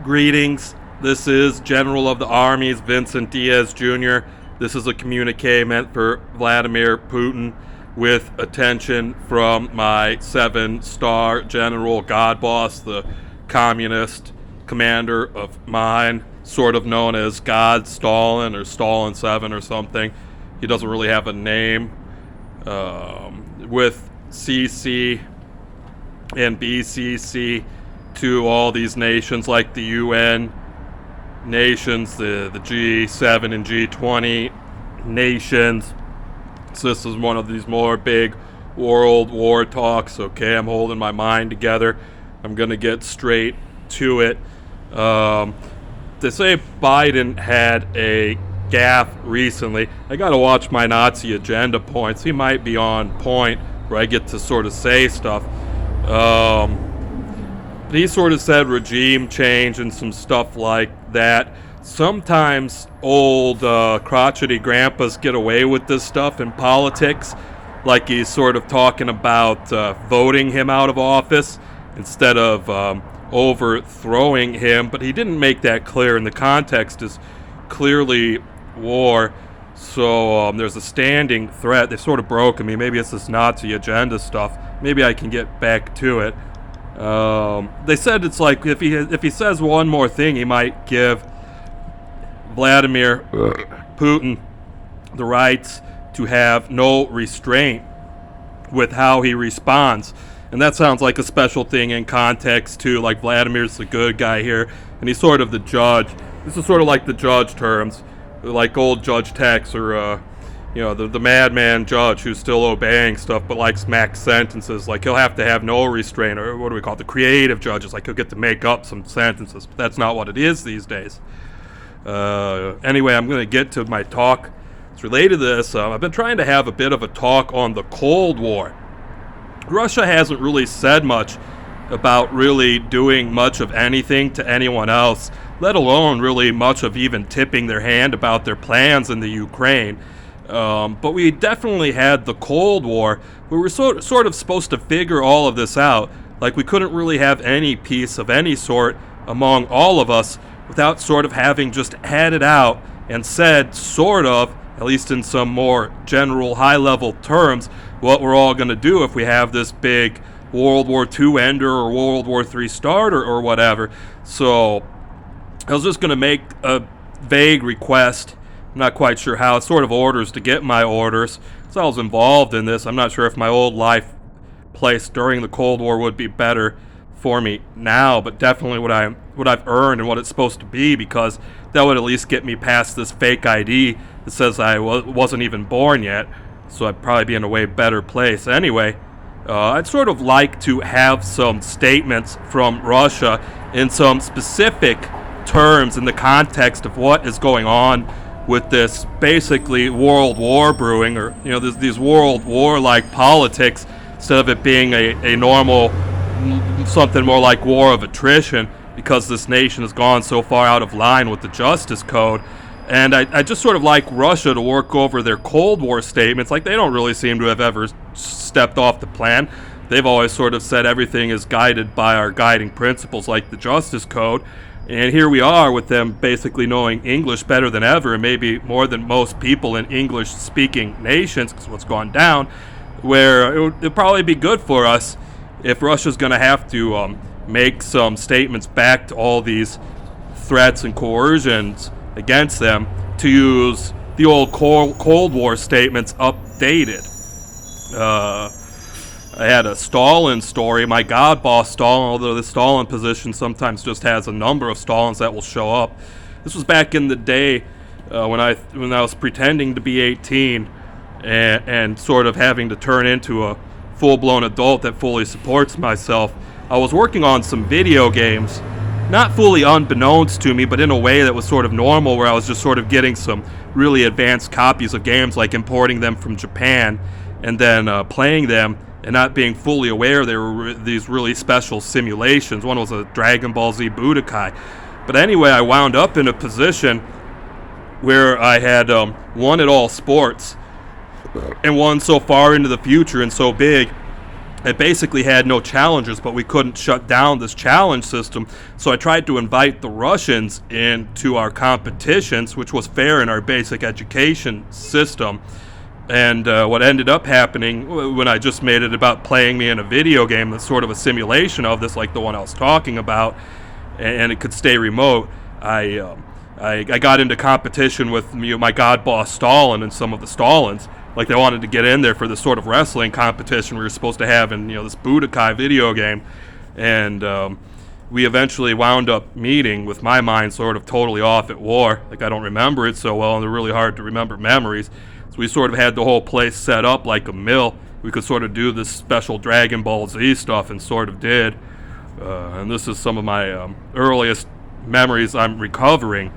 Greetings. This is General of the Armies Vincent Diaz Jr. This is a communique meant for Vladimir Putin with attention from my 7-star general God boss, the communist commander of mine, sort of known as God Stalin or Stalin 7 or something. He doesn't really have a name. With CC and BCC to all these nations like the UN nations, the G7 and G20 nations. So this is one of these more big world war talks. Okay, I'm holding my mind together. I'm going to get straight to it. They say Biden had a gaffe recently. I got to watch my Nazi agenda points. He might be on point where I get to sort of say stuff. But he sort of said regime change and some stuff like that. Sometimes old crotchety grandpas get away with this stuff in politics, like he's sort of talking about voting him out of office instead of overthrowing him, but he didn't make that clear, and the context is clearly war. So there's a standing threat. They sort of broken me. Maybe it's this Nazi agenda stuff. Maybe I can get back to it. They said it's like if he says one more thing, he might give Vladimir Putin the rights to have no restraint with how he responds. And that sounds like a special thing in context too, like Vladimir's the good guy here, and he's sort of the judge. This is sort of like the judge terms, like old Judge Tex or the madman judge who's still obeying stuff but likes max sentences. Like he'll have to have no restraint, or what do we call it? The creative judges. Like he'll get to make up some sentences, but that's not what it is these days. Anyway, I'm going to get to my talk. It's related to this. I've been trying to have a bit of a talk on the Cold War. Russia hasn't really said much about really doing much of anything to anyone else, let alone really much of even tipping their hand about their plans in the Ukraine. But we definitely had the Cold War. We were sort of supposed to figure all of this out. Like we couldn't really have any peace of any sort among all of us without sort of having just had it out and said sort of, at least in some more general high-level terms, what we're all going to do if we have this big World War II ender or World War III starter or whatever. So I was just going to make a vague request. I'm not quite sure how. It's sort of orders to get my orders. So I was involved in this. I'm not sure if my old life place during the Cold War would be better for me now, but definitely what I've earned and what it's supposed to be, because that would at least get me past this fake ID that says I wasn't even born yet. So I'd probably be in a way better place. Anyway, I'd sort of like to have some statements from Russia in some specific terms in the context of what is going on with this basically world war brewing, or these world war-like politics, instead of it being a normal something more like war of attrition, because this nation has gone so far out of line with the Justice Code. And I just sort of like Russia to work over their Cold War statements. Like, they don't really seem to have ever stepped off the plan. They've always sort of said everything is guided by our guiding principles, like the Justice Code. And here we are with them basically knowing English better than ever, and maybe more than most people in English-speaking nations, because what's gone down, where it would probably be good for us if Russia's going to have to make some statements back to all these threats and coercions against them, to use the old Cold War statements updated. I had a Stalin story, my God boss Stalin, although the Stalin position sometimes just has a number of Stalins that will show up. This was back in the day when I was pretending to be 18 and sort of having to turn into a full-blown adult that fully supports myself. I was working on some video games, not fully unbeknownst to me, but in a way that was sort of normal, where I was just sort of getting some really advanced copies of games, like importing them from Japan and then playing them, and not being fully aware there were these really special simulations. One was a Dragon Ball Z Budokai. But anyway, I wound up in a position where I had won at all sports, and won so far into the future and so big it basically had no challenges, but we couldn't shut down this challenge system. So I tried to invite the Russians into our competitions, which was fair in our basic education system. And what ended up happening when I just made it about playing me in a video game that's sort of a simulation of this, like the one I was talking about, and it could stay remote, I got into competition with my god boss Stalin and some of the Stalins. Like, they wanted to get in there for this sort of wrestling competition we were supposed to have in, this Budokai video game. And we eventually wound up meeting with my mind sort of totally off at war. Like, I don't remember it so well, and they're really hard to remember memories. So we sort of had the whole place set up like a mill. We could sort of do this special Dragon Ball Z stuff, and sort of did. And this is some of my earliest memories I'm recovering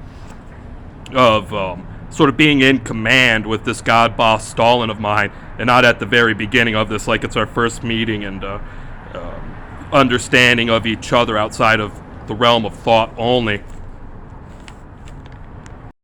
of sort of being in command with this god boss Stalin of mine, and not at the very beginning of this, like it's our first meeting and understanding of each other outside of the realm of thought only.